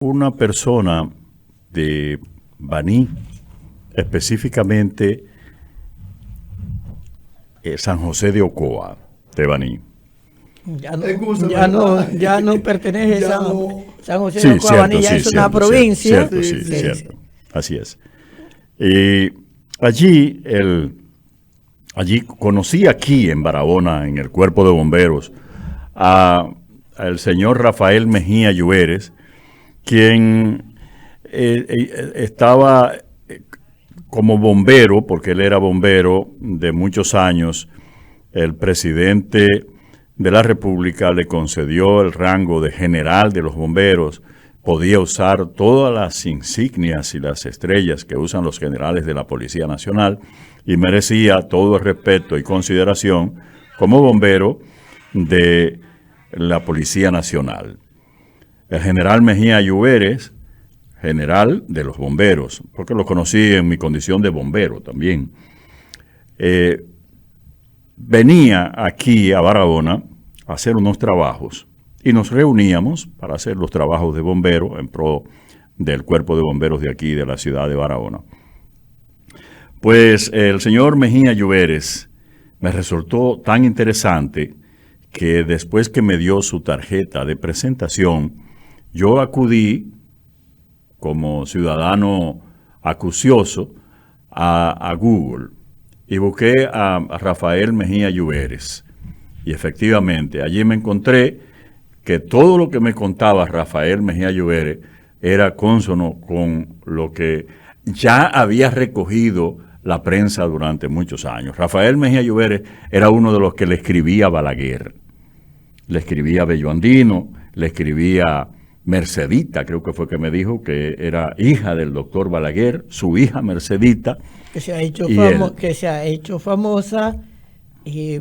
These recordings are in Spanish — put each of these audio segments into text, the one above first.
una persona de Baní, específicamente San José de Ocoa, de Baní. Ya no pertenece a San José de Ocoa, cierto, Baní, ya es una cierto, provincia. Cierto. Así es. Allí conocí aquí en Barahona, en el Cuerpo de Bomberos, al señor Rafael Mejía Lluveres, quien estaba como bombero, porque él era bombero de muchos años. El presidente de la República le concedió el rango de general de los bomberos. Podía usar todas las insignias y las estrellas que usan los generales de la Policía Nacional y merecía todo el respeto y consideración como bombero de la Policía Nacional. El general Mejía Lluveres, general de los bomberos, porque lo conocí en mi condición de bombero también, venía aquí a Barahona a hacer unos trabajos y nos reuníamos para hacer los trabajos de bombero en pro del cuerpo de bomberos de aquí, de la ciudad de Barahona. Pues el señor Mejía Lluveres me resultó tan interesante que después que me dio su tarjeta de presentación, yo acudí como ciudadano acucioso a Google y busqué a Rafael Mejía Lluveres. Y efectivamente, allí me encontré que todo lo que me contaba Rafael Mejía Lluveres era cónsono con lo que ya había recogido la prensa durante muchos años. Rafael Mejía Lluveres era uno de los que le escribía a Balaguer, le escribía a Bello Andino, le escribía Mercedita, creo que fue que me dijo que era hija del doctor Balaguer, su hija Mercedita. Que se ha hecho famosa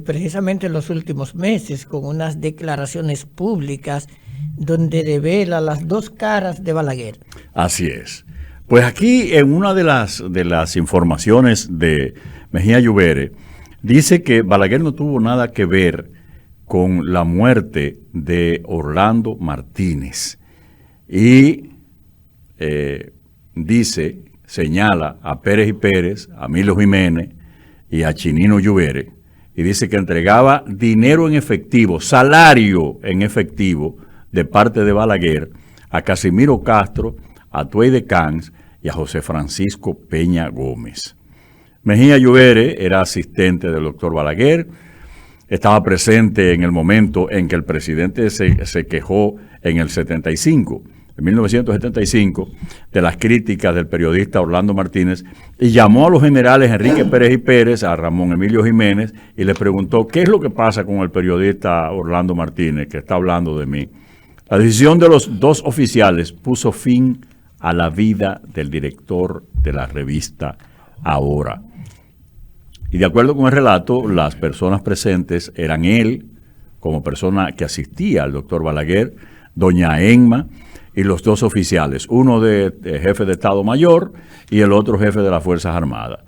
precisamente en los últimos meses con unas declaraciones públicas donde revela las dos caras de Balaguer. Así es. Pues aquí en una de las informaciones de Mejía Lluveres dice que Balaguer no tuvo nada que ver con la muerte de Orlando Martínez. Y señala a Pérez y Pérez, a Milo Jiménez y a Chinino Lluveres, y dice que entregaba dinero en efectivo, salario en efectivo, de parte de Balaguer, a Casimiro Castro, a Tuey de Cans y a José Francisco Peña Gómez. Mejía Lluveres era asistente del doctor Balaguer, estaba presente en el momento en que el presidente se quejó en el 75, en 1975, de las críticas del periodista Orlando Martínez, y llamó a los generales Enrique Pérez y Pérez, a Ramón Emilio Jiménez, y le preguntó qué es lo que pasa con el periodista Orlando Martínez, que está hablando de mí. La decisión de los dos oficiales puso fin a la vida del director de la revista Ahora. Y de acuerdo con el relato, las personas presentes eran él, como persona que asistía al doctor Balaguer, doña Enma, y los dos oficiales, uno de jefe de Estado Mayor y el otro jefe de las Fuerzas Armadas.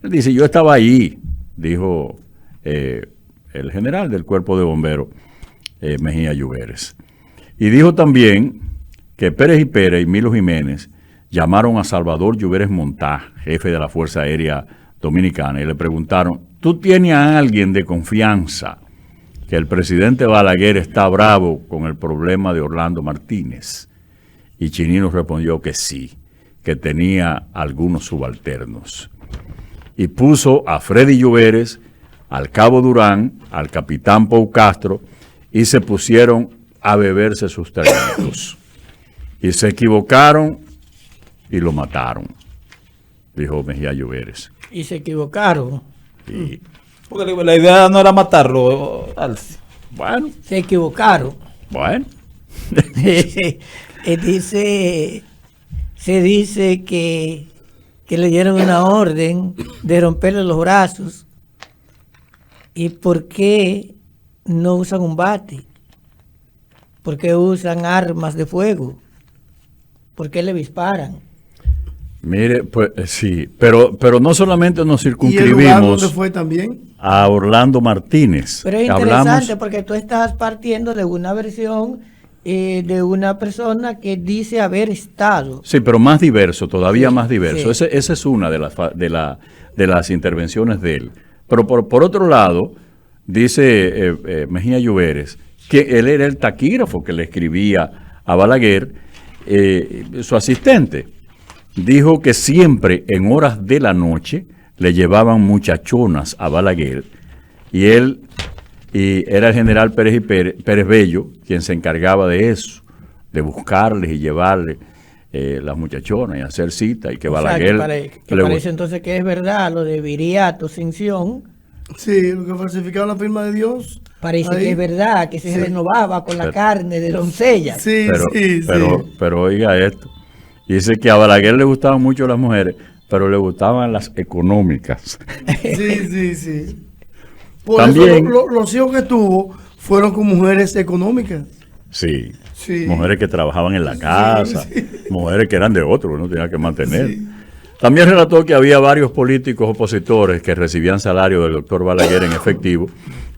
Él dice, yo estaba ahí, dijo el general del Cuerpo de Bomberos, Mejía Lluveres. Y dijo también que Pérez y Pérez y Milo Jiménez llamaron a Salvador Lluveres Montá, jefe de la Fuerza Aérea Dominicana, y le preguntaron, ¿tú tienes a alguien de confianza que el presidente Balaguer está bravo con el problema de Orlando Martínez? Y Chinino respondió que sí, que tenía algunos subalternos. Y puso a Freddy Lluveres, al cabo Durán, al capitán Pou Castro, y se pusieron a beberse sus traguitos. Y se equivocaron y lo mataron, dijo Mejía Lluveres. Y se equivocaron. Porque la idea no era matarlo, Alci. Bueno. Se equivocaron. Bueno. Se dice que le dieron una orden de romperle los brazos. ¿Y por qué no usan un bate? ¿Por qué usan armas de fuego? ¿Por qué le disparan? Mire, pues sí, pero no solamente nos circunscribimos. ¿Y el lugar dónde fue también? A Orlando Martínez. Pero es interesante porque tú estás partiendo de una versión de una persona que dice haber estado. Sí, pero más diverso, todavía Sí, más diverso. sí. Esa es una de las intervenciones de él. Pero por otro lado, dice Mejía Lluveres que él era el taquígrafo que le escribía a Balaguer, su asistente. Dijo que siempre en horas de la noche le llevaban muchachonas a Balaguer y era el general Pérez Bello quien se encargaba de eso, de buscarles y llevarles las muchachonas y hacer cita y que O sea, Balaguer... que parece entonces que es verdad lo de Viriato, Cinción. Sí, lo que falsificaba la firma de Dios. Parece Ahí. que es verdad, que se Sí. renovaba con la carne de doncellas. Sí, sí, sí. Pero oiga esto, dice que a Balaguer le gustaban mucho las mujeres, pero le gustaban las económicas. Sí, sí, sí. Por También- eso los hijos que tuvo fueron con mujeres económicas. Sí. Sí. Mujeres que trabajaban en la casa, mujeres que eran de otro, no tenía que mantener. Sí. También relató que había varios políticos opositores que recibían salario del doctor Balaguer en efectivo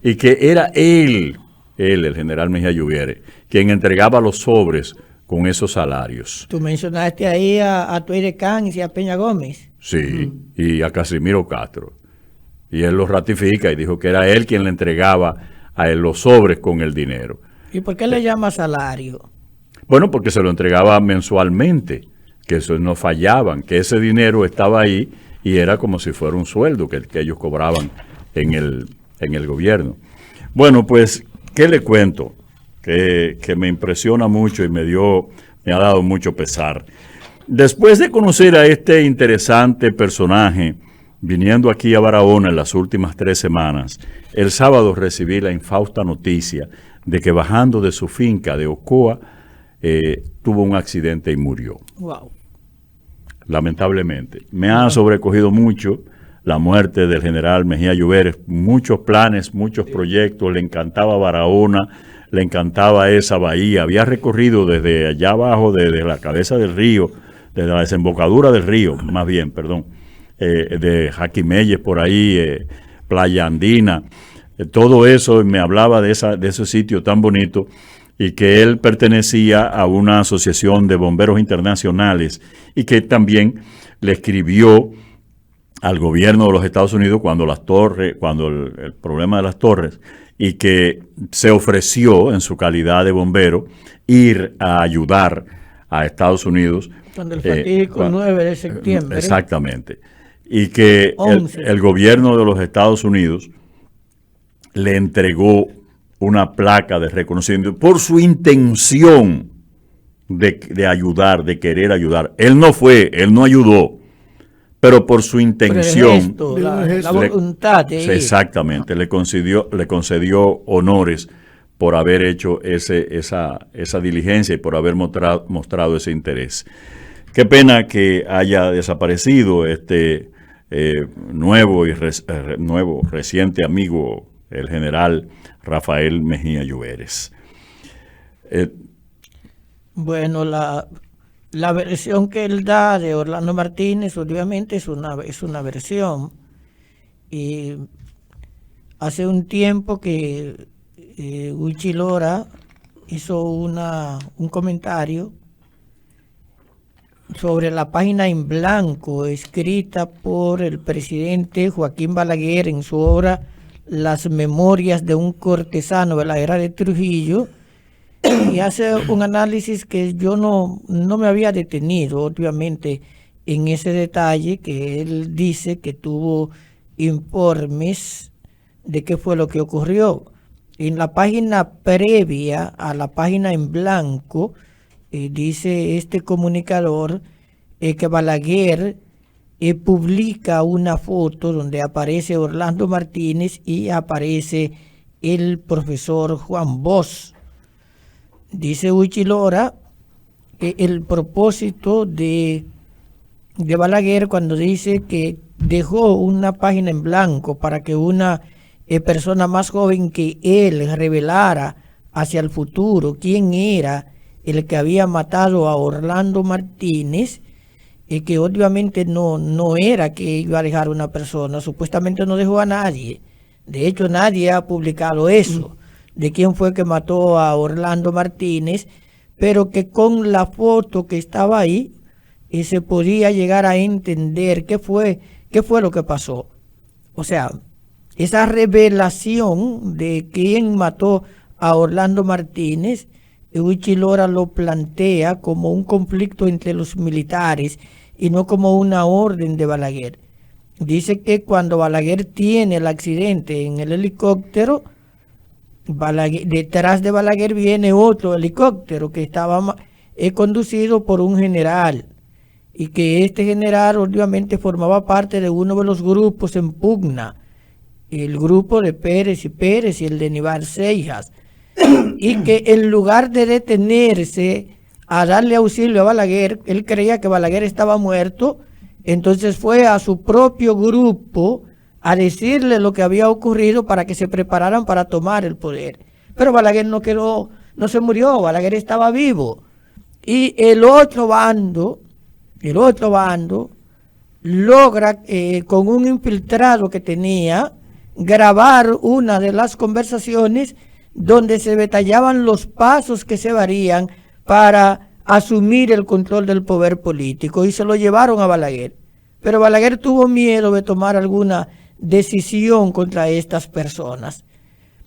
y que era él, el general Mejía Lluveres, quien entregaba los sobres con esos salarios. Tú mencionaste ahí a Tueire Cániz y a Peña Gómez. Sí, y a Casimiro Castro. Y él lo ratifica y dijo que era él quien le entregaba a él los sobres con el dinero. ¿Y por qué le llama salario? Bueno, porque se lo entregaba mensualmente, que eso no fallaban, que ese dinero estaba ahí y era como si fuera un sueldo que ellos cobraban en el gobierno. Bueno, pues, ¿qué le cuento? Que me impresiona mucho y me ha dado mucho pesar. Después de conocer a este interesante personaje, viniendo aquí a Barahona en las últimas 3 semanas, el sábado recibí la infausta noticia de que bajando de su finca de Ocoa, tuvo un accidente y murió. Wow. Lamentablemente. Me ha sobrecogido mucho la muerte del general Mejía Lluveres. Muchos planes, muchos proyectos. Le encantaba Barahona, le encantaba esa bahía. Había recorrido desde allá abajo, desde la cabeza del río, desde la desembocadura del río, más bien, perdón, de Jaquimelles por ahí, Playa Andina. Todo eso me hablaba de ese sitio tan bonito y que él pertenecía a una asociación de bomberos internacionales y que también le escribió al gobierno de los Estados Unidos cuando el problema de las torres, y que se ofreció en su calidad de bombero ir a ayudar a Estados Unidos. Cuando el fatídico 9 de septiembre. Exactamente. Y que 11. el gobierno de los Estados Unidos le entregó una placa de reconocimiento por su intención de ayudar, de querer ayudar. Él no ayudó, pero por su intención. Pero el gesto, la voluntad de ir. Exactamente, le concedió honores por haber hecho esa diligencia y por haber mostrado ese interés. Qué pena que haya desaparecido este nuevo reciente amigo, el general Rafael Mejía Lluveres. Bueno, la versión que él da de Orlando Martínez obviamente es una versión. Y hace un tiempo que Huichi Lora hizo un comentario sobre la página en blanco escrita por el presidente Joaquín Balaguer en su obra Las Memorias de un cortesano de la era de Trujillo, y hace un análisis que yo no me había detenido, obviamente, en ese detalle, que él dice que tuvo informes de qué fue lo que ocurrió. En la página previa a la página en blanco, dice este comunicador que Balaguer publica una foto donde aparece Orlando Martínez y aparece el profesor Juan Bosch. Dice Huichi Lora que el propósito de Balaguer, cuando dice que dejó una página en blanco para que una persona más joven que él revelara hacia el futuro quién era el que había matado a Orlando Martínez, y que obviamente no era que iba a dejar una persona, supuestamente no dejó a nadie. De hecho, nadie ha publicado eso. de quién fue que mató a Orlando Martínez, pero que con la foto que estaba ahí se podía llegar a entender qué fue lo que pasó. O sea, esa revelación de quién mató a Orlando Martínez, Huichi Lora lo plantea como un conflicto entre los militares y no como una orden de Balaguer. Dice que cuando Balaguer tiene el accidente en el helicóptero, detrás de Balaguer viene otro helicóptero que estaba conducido por un general, y que este general obviamente formaba parte de uno de los grupos en pugna, el grupo de Pérez y el de Nivar Seijas, y que en lugar de detenerse a darle auxilio a Balaguer, él creía que Balaguer estaba muerto, entonces fue a su propio grupo a decirle lo que había ocurrido para que se prepararan para tomar el poder. Pero Balaguer no se murió, Balaguer estaba vivo. Y el otro bando logra con un infiltrado que tenía grabar una de las conversaciones donde se detallaban los pasos que se darían para asumir el control del poder político, y se lo llevaron a Balaguer. Pero Balaguer tuvo miedo de tomar alguna decisión contra estas personas,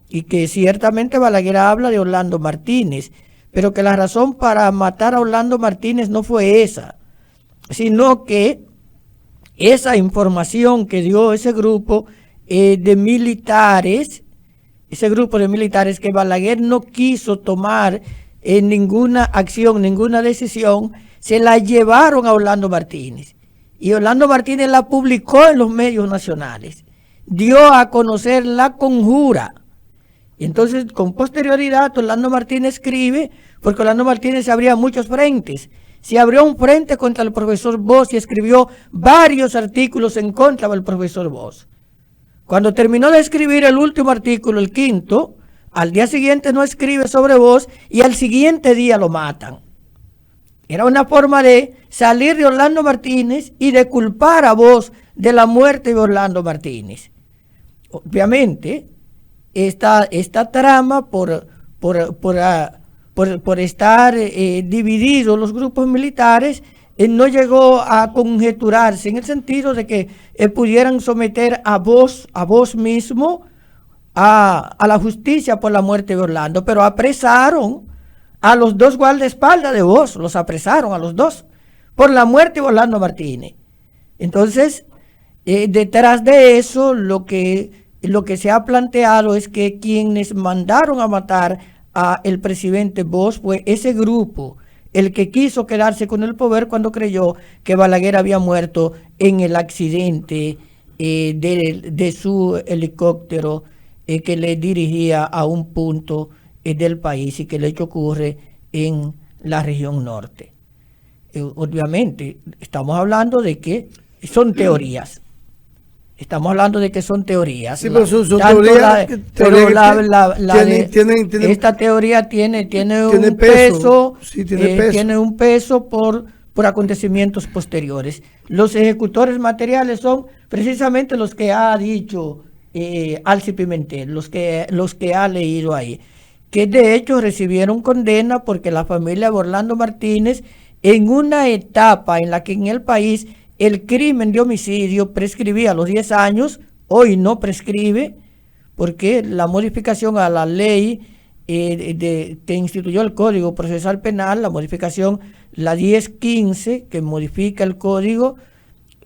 y que ciertamente Balaguer habla de Orlando Martínez, pero que la razón para matar a Orlando Martínez no fue esa, sino que esa información que dio ese grupo de militares, que Balaguer no quiso tomar ninguna acción, ninguna decisión, se la llevaron a Orlando Martínez. Y Orlando Martínez la publicó en los medios nacionales, dio a conocer la conjura. Y entonces, con posterioridad, Orlando Martínez escribe, porque Orlando Martínez se abría muchos frentes. Se abrió un frente contra el profesor Bosch y escribió varios artículos en contra del profesor Bosch. Cuando terminó de escribir el último artículo, el quinto, al día siguiente no escribe sobre Bosch y al siguiente día lo matan. Era una forma de salir de Orlando Martínez y de culpar a Bosch de la muerte de Orlando Martínez. Obviamente, esta trama por estar divididos los grupos militares, no llegó a conjeturarse en el sentido de que pudieran someter a Bosch mismo a la justicia por la muerte de Orlando, pero apresaron a los dos guardaespaldas de Bosch, los apresaron a los dos por la muerte de Orlando Martínez. Entonces, detrás de eso, lo que se ha planteado es que quienes mandaron a matar a el presidente Bosch fue ese grupo, el que quiso quedarse con el poder cuando creyó que Balaguer había muerto en el accidente de su helicóptero que le dirigía a un punto del país, y que el hecho ocurre en la región norte. Obviamente, estamos hablando de que son teorías. Estamos hablando de que son teorías. Sí, pero son teorías. Esta teoría tiene un peso. Sí, tiene peso. Tiene un peso por acontecimientos posteriores. Los ejecutores materiales son precisamente los que ha dicho Alci Pimentel, los que ha leído ahí, que de hecho recibieron condena porque la familia de Orlando Martínez, en una etapa en la que en el país el crimen de homicidio prescribía a los 10 años, hoy no prescribe, porque la modificación a la ley que instituyó el Código Procesal Penal, la modificación, la 1015, que modifica el Código,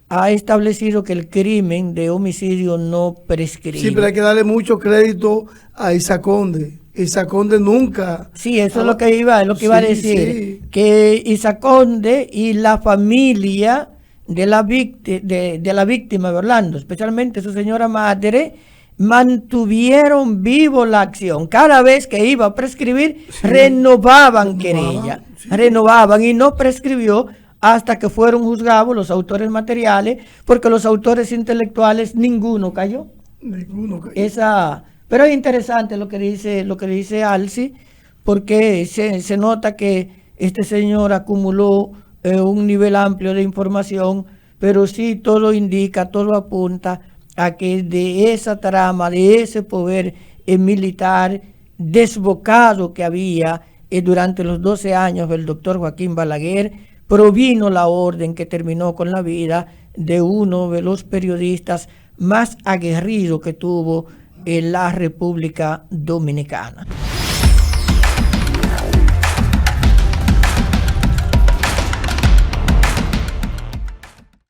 ha establecido que el crimen de homicidio no prescribe. Sí, pero hay que darle mucho crédito a Isa Conde. Isa Conde nunca... Sí, eso es lo que iba a decir, sí. Que Isa Conde y la familia de la víctima de Orlando, especialmente su señora madre, mantuvieron vivo la acción. Cada vez que iba a prescribir, renovaban querella, renovaban, y no prescribió hasta que fueron juzgados los autores materiales, porque los autores intelectuales ninguno cayó. Pero es interesante lo que dice Alci, porque se nota que este señor acumuló un nivel amplio de información, pero sí todo indica, todo apunta a que de esa trama, de ese poder militar, desbocado que había durante los 12 años del doctor Joaquín Balaguer, provino la orden que terminó con la vida de uno de los periodistas más aguerridos que tuvo en la República Dominicana.